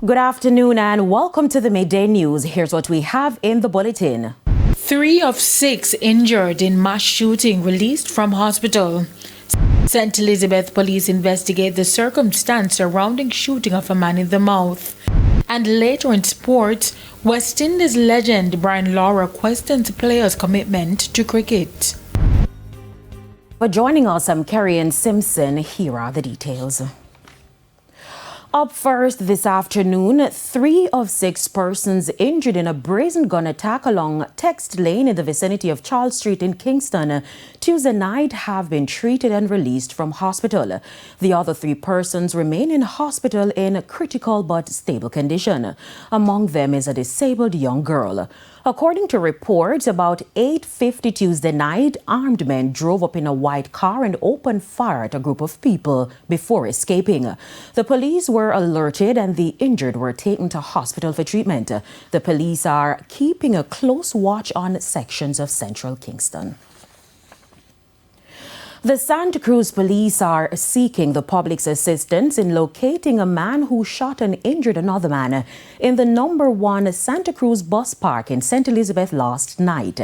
Good afternoon and welcome to the Midday News. Here's what we have in the bulletin. 3 of 6 injured in mass shooting released from hospital. St. Elizabeth police investigate the circumstance surrounding shooting of a man in the mouth. And later in sports, West Indies legend Brian Lara questions players' commitment to cricket. For joining us, I'm Kerry Simpson. Here are the details. Up first this afternoon, 3 of 6 persons injured in a brazen gun attack along Text Lane in the vicinity of Charles Street in Kingston Tuesday night have been treated and released from hospital. The other 3 persons remain in hospital in critical but stable condition. Among them is a disabled young girl. According to reports, about 8:50 Tuesday night, armed men drove up in a white car and opened fire at a group of people before escaping. The police were alerted and the injured were taken to hospital for treatment. The police are keeping a close watch on sections of central Kingston. The Santa Cruz police are seeking the public's assistance in locating a man who shot and injured another man in the number 1 Santa Cruz bus park in St. Elizabeth last night.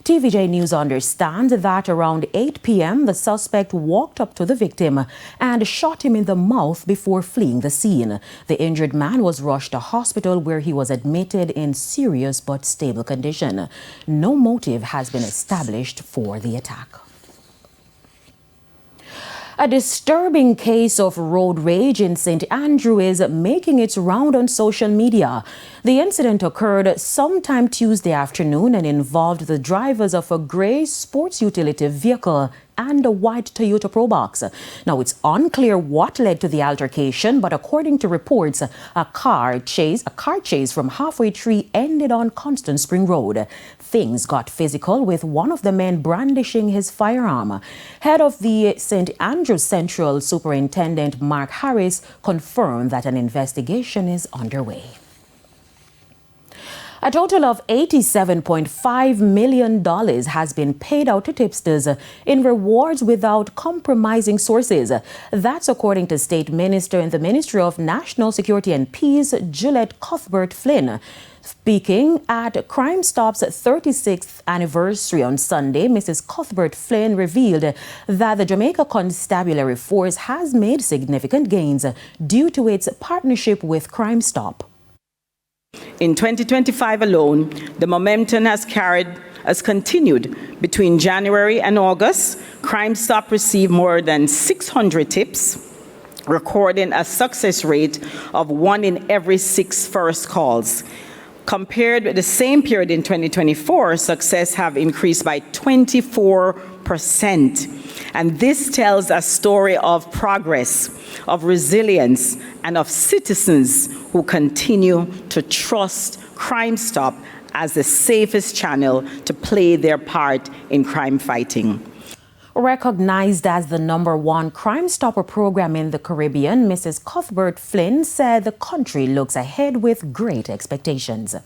TVJ News understands that around 8 p.m. the suspect walked up to the victim and shot him in the mouth before fleeing the scene. The injured man was rushed to hospital where he was admitted in serious but stable condition. No motive has been established for the attack. A disturbing case of road rage in St. Andrew is making its round on social media. The incident occurred sometime Tuesday afternoon and involved the drivers of a grey sports utility vehicle and a white Toyota Probox. Now, it's unclear what led to the altercation, but according to reports, a car chase from Halfway Tree ended on Constant Spring Road. Things got physical with one of the men brandishing his firearm. Head of the St. Andrews Central Superintendent Mark Harris confirmed that an investigation is underway. A total of $87.5 million has been paid out to tipsters in rewards without compromising sources. That's according to State Minister in the Ministry of National Security and Peace, Juliet Cuthbert-Flynn. Speaking at Crimestop's 36th anniversary on Sunday, Mrs. Cuthbert-Flynn revealed that the Jamaica Constabulary Force has made significant gains due to its partnership with Crimestop. In 2025 alone, the momentum has continued. Between January and August, Crimestop received more than 600 tips, recording a success rate of 1 in every 6 first calls. Compared with the same period in 2024, success have increased by 24%. And this tells a story of progress, of resilience, and of citizens who continue to trust Crimestop as the safest channel to play their part in crime fighting. Recognized as the number 1 Crime Stopper program in the Caribbean, Mrs. Cuthbert-Flynn said the country looks ahead with great expectations.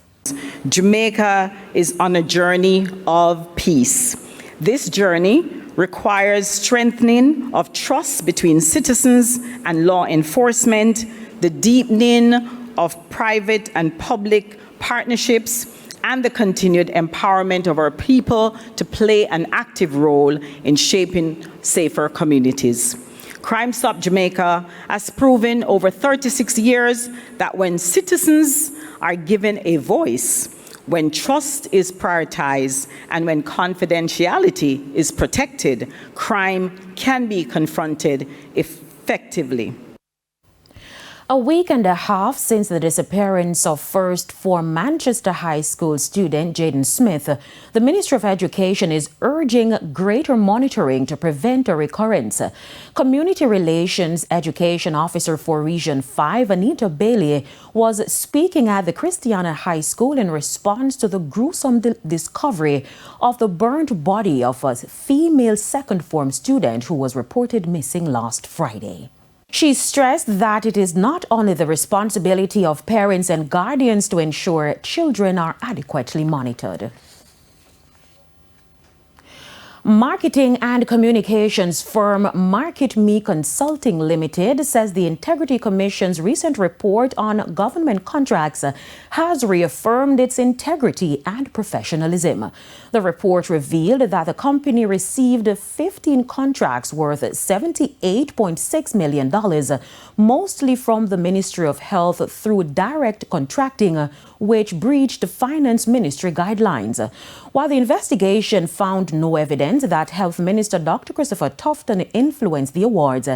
Jamaica is on a journey of peace. This journey requires strengthening of trust between citizens and law enforcement, the deepening of private and public partnerships, and the continued empowerment of our people to play an active role in shaping safer communities. Crimestop Jamaica has proven over 36 years that when citizens are given a voice, when trust is prioritized, and when confidentiality is protected, crime can be confronted effectively. A week and a half since the disappearance of first-form Manchester High School student Jaden Smith, the Ministry of Education is urging greater monitoring to prevent a recurrence. Community Relations Education Officer for Region 5, Anita Bailey, was speaking at the Christiana High School in response to the gruesome discovery of the burnt body of a female second-form student who was reported missing last Friday. She stressed that it is not only the responsibility of parents and guardians to ensure children are adequately monitored. Marketing and communications firm MarketMe Consulting Limited says the Integrity Commission's recent report on government contracts has reaffirmed its integrity and professionalism. The report revealed that the company received 15 contracts worth $78.6 million, mostly from the Ministry of Health through direct contracting, which breached Finance Ministry guidelines. While the investigation found no evidence that Health Minister Dr. Christopher Tufton influenced the awards,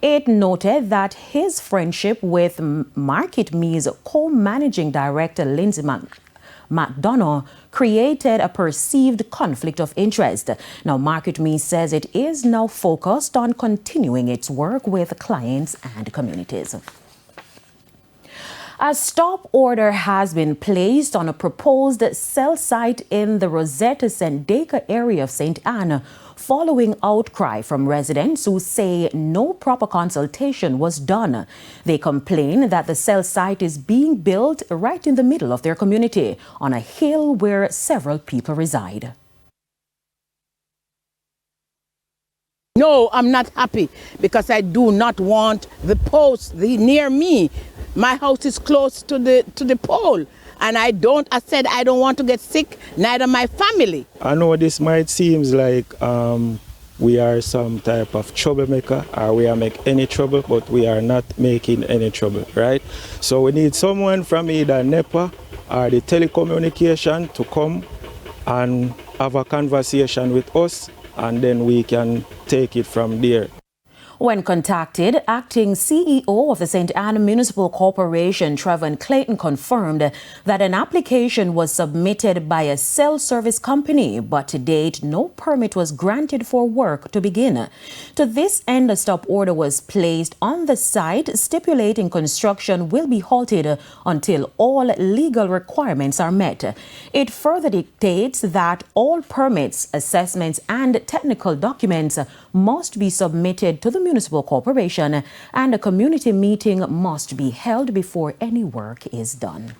it noted that his friendship with MarketMe's co-managing director, Lindsay McDonough, created a perceived conflict of interest. Now, MarketMe says it is now focused on continuing its work with clients and communities. A stop order has been placed on a proposed cell site in the Rosetta Sendeca area of St. Anne, following outcry from residents who say no proper consultation was done. They complain that the cell site is being built right in the middle of their community, on a hill where several people reside. No, I'm not happy because I do not want the post near me. My house is close to the pole, and I said I don't want to get sick, neither my family. I know this might seem like we are some type of troublemaker, or we are making any trouble, but we are not making any trouble, right? So we need someone from either NEPA or the telecommunication to come and have a conversation with us, and then we can take it from there. When contacted, acting CEO of the St. Anne Municipal Corporation, Trevor Clayton, confirmed that an application was submitted by a cell service company, but to date, no permit was granted for work to begin. To this end, a stop order was placed on the site, stipulating construction will be halted until all legal requirements are met. It further dictates that all permits, assessments, and technical documents must be submitted to the Municipal Corporation, and a community meeting must be held before any work is done.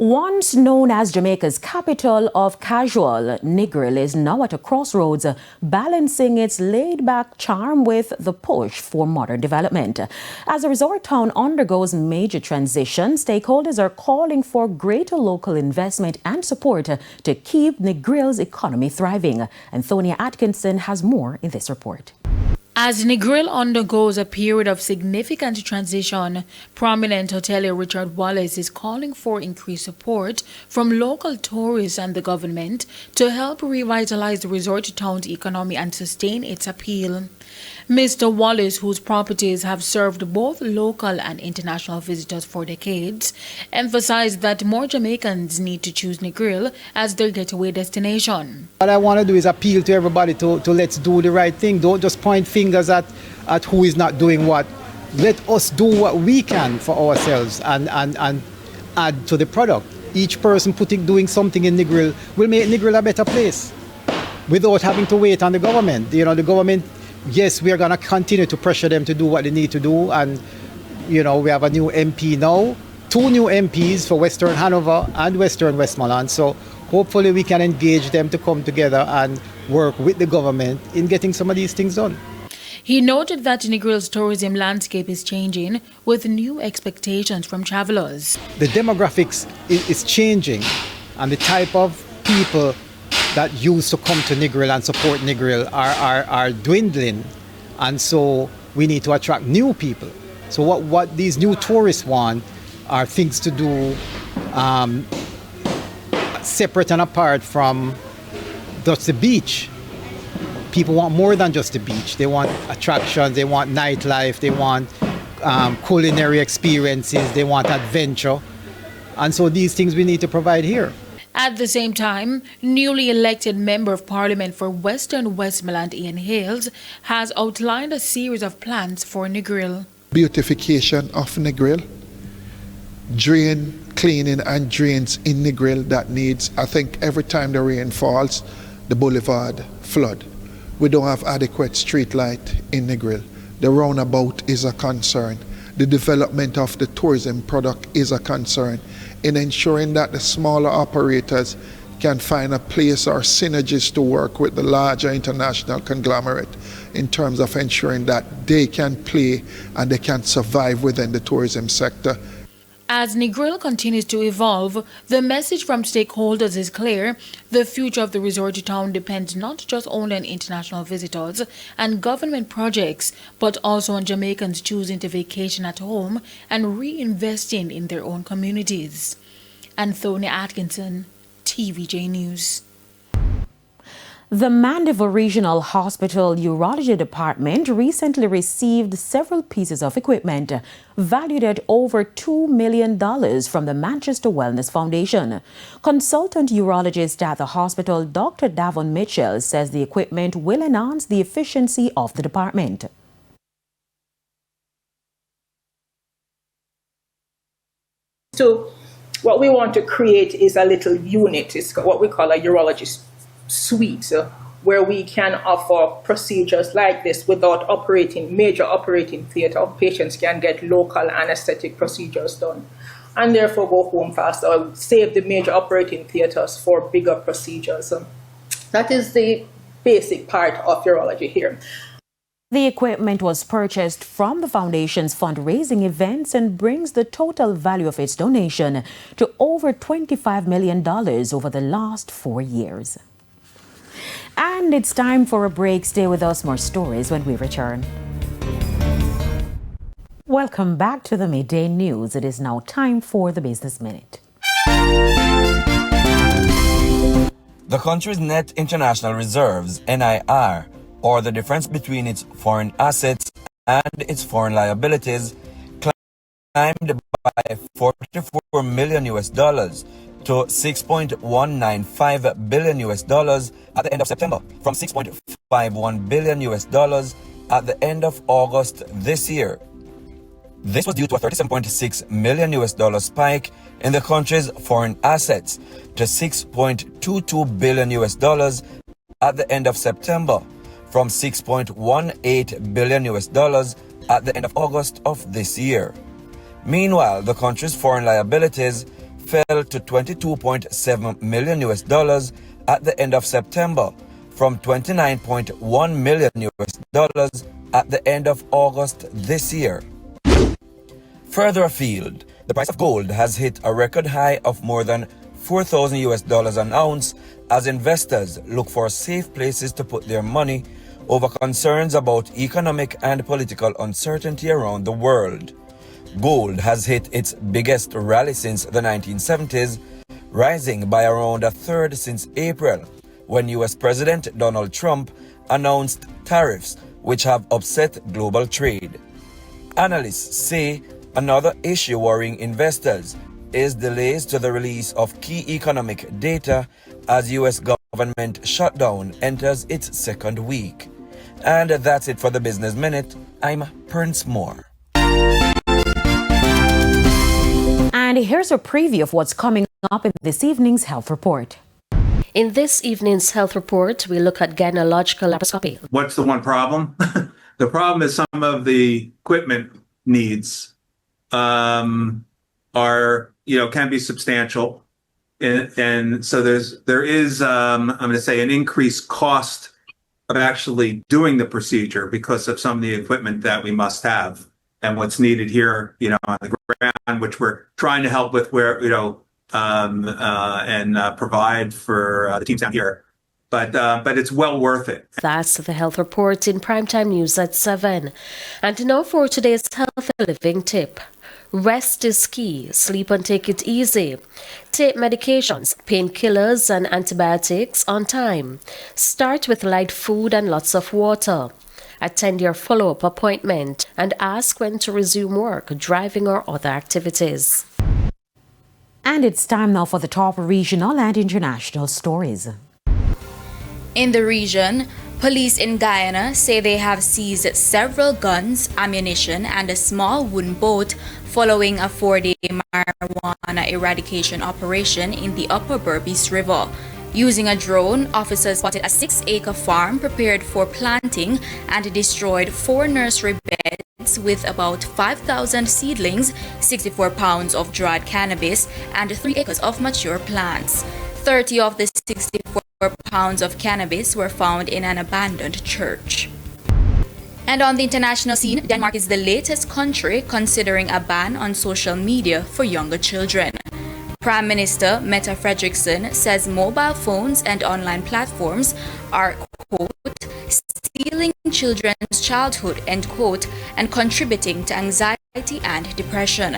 Once known as Jamaica's capital of casual, Negril is now at a crossroads, balancing its laid-back charm with the push for modern development. As the resort town undergoes major transition, stakeholders are calling for greater local investment and support to keep Negril's economy thriving. Antonia Atkinson has more in this report. As Negril undergoes a period of significant transition, prominent hotelier Richard Wallace is calling for increased support from local tourists and the government to help revitalize the resort town's economy and sustain its appeal. Mr. Wallace, whose properties have served both local and international visitors for decades, emphasized that more Jamaicans need to choose Negril as their getaway destination. What I want to do is appeal to everybody to let's do the right thing. Don't just point fingers at who is not doing what. Let us do what we can for ourselves and add to the product. Each person doing something in Negril will make Negril a better place without having to wait on the government. You know, the government, yes, we are going to continue to pressure them to do what they need to do. And, you know, we have a new MP now, 2 new MPs for Western Hanover and Western Westmoreland. So hopefully we can engage them to come together and work with the government in getting some of these things done. He noted that Negril's tourism landscape is changing with new expectations from travelers. The demographics is changing, and the type of people that used to come to Negril and support Negril are dwindling, and so we need to attract new people. So what these new tourists want are things to do separate and apart from just the beach. People want more than just the beach. They want attractions, they want nightlife, they want culinary experiences, they want adventure. And so these things we need to provide here. At the same time, newly elected Member of Parliament for Western Westmoreland Ian Hales has outlined a series of plans for Negril. Beautification of Negril, drain cleaning and drains in Negril that needs, I think every time the rain falls, the boulevard flood. We don't have adequate street light in Negril. The roundabout is a concern. The development of the tourism product is a concern in ensuring that the smaller operators can find a place or synergies to work with the larger international conglomerate in terms of ensuring that they can play and they can survive within the tourism sector. As Negril continues to evolve, the message from stakeholders is clear. The future of the resort town depends not just only on international visitors and government projects, but also on Jamaicans choosing to vacation at home and reinvesting in their own communities. Anthony Atkinson, TVJ News. The Mandeville Regional Hospital Urology Department recently received several pieces of equipment valued at over $2 million from the Manchester Wellness Foundation. Consultant urologist at the hospital, Dr. Davon Mitchell, says the equipment will enhance the efficiency of the department. So what we want to create is a little unit. It's what we call a urologist suite, where we can offer procedures like this without major operating theatre. Patients can get local anesthetic procedures done and therefore go home faster, or save the major operating theatres for bigger procedures. That is the basic part of urology here. The equipment was purchased from the foundation's fundraising events and brings the total value of its donation to over $25 million over the last 4 years. And it's time for a break. Stay with us, more stories when we return. Welcome back to the Midday News. It is now time for the Business Minute. The country's net international reserves, NIR, or the difference between its foreign assets and its foreign liabilities, climbed by $44 million to $6.195 billion at the end of September, from $6.51 billion at the end of August this year. This was due to a $37.6 million spike in the country's foreign assets to $6.22 billion at the end of September, from $6.18 billion at the end of August of this year. Meanwhile, the country's foreign liabilities fell to $22.7 million at the end of September, from $29.1 million at the end of August this year. Further afield, the price of gold has hit a record high of more than $4,000 an ounce as investors look for safe places to put their money over concerns about economic and political uncertainty around the world. Gold has hit its biggest rally since the 1970s, rising by around a third since April, when US President Donald Trump announced tariffs which have upset global trade. Analysts say another issue worrying investors is delays to the release of key economic data as US government shutdown enters its second week. And that's it for the Business Minute. I'm Prince Moore. And here's a preview of what's coming up in this evening's health report. In this evening's health report, we look at gynecological laparoscopy. What's the one problem? The problem is some of the equipment needs can be substantial, and so there is I'm going to say an increased cost of actually doing the procedure because of some of the equipment that we must have and what's needed here, on the ground, which we're trying to help with where, and provide for the teams down here. But it's well worth it. That's the health report in Primetime News at 7. And now for today's healthy living tip. Rest is key. Sleep and take it easy. Take medications, painkillers and antibiotics on time. Start with light food and lots of water. Attend your follow-up appointment and ask when to resume work, driving or other activities. And it's time now for the top regional and international stories. In the region, police in Guyana say they have seized several guns, ammunition, and a small wooden boat following a 4-day marijuana eradication operation in the Upper Berbice River. Using a drone, officers spotted a 6-acre farm prepared for planting and destroyed 4 nursery beds with about 5,000 seedlings, 64 pounds of dried cannabis, and 3 acres of mature plants. 30 of the 64 pounds of cannabis were found in an abandoned church. And on the international scene, Denmark is the latest country considering a ban on social media for younger children. Prime Minister Mette Frederiksen says mobile phones and online platforms are, quote, stealing children's childhood, end quote, and contributing to anxiety and depression.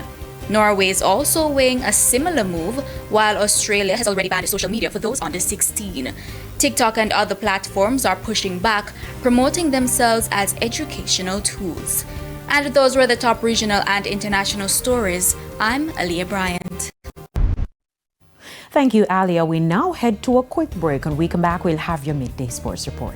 Norway is also weighing a similar move, while Australia has already banned social media for those under 16. TikTok and other platforms are pushing back, promoting themselves as educational tools. And those were the top regional and international stories. I'm Aliyah Bryant. Thank you, Alia. We now head to a quick break. When we come back, we'll have your midday sports report.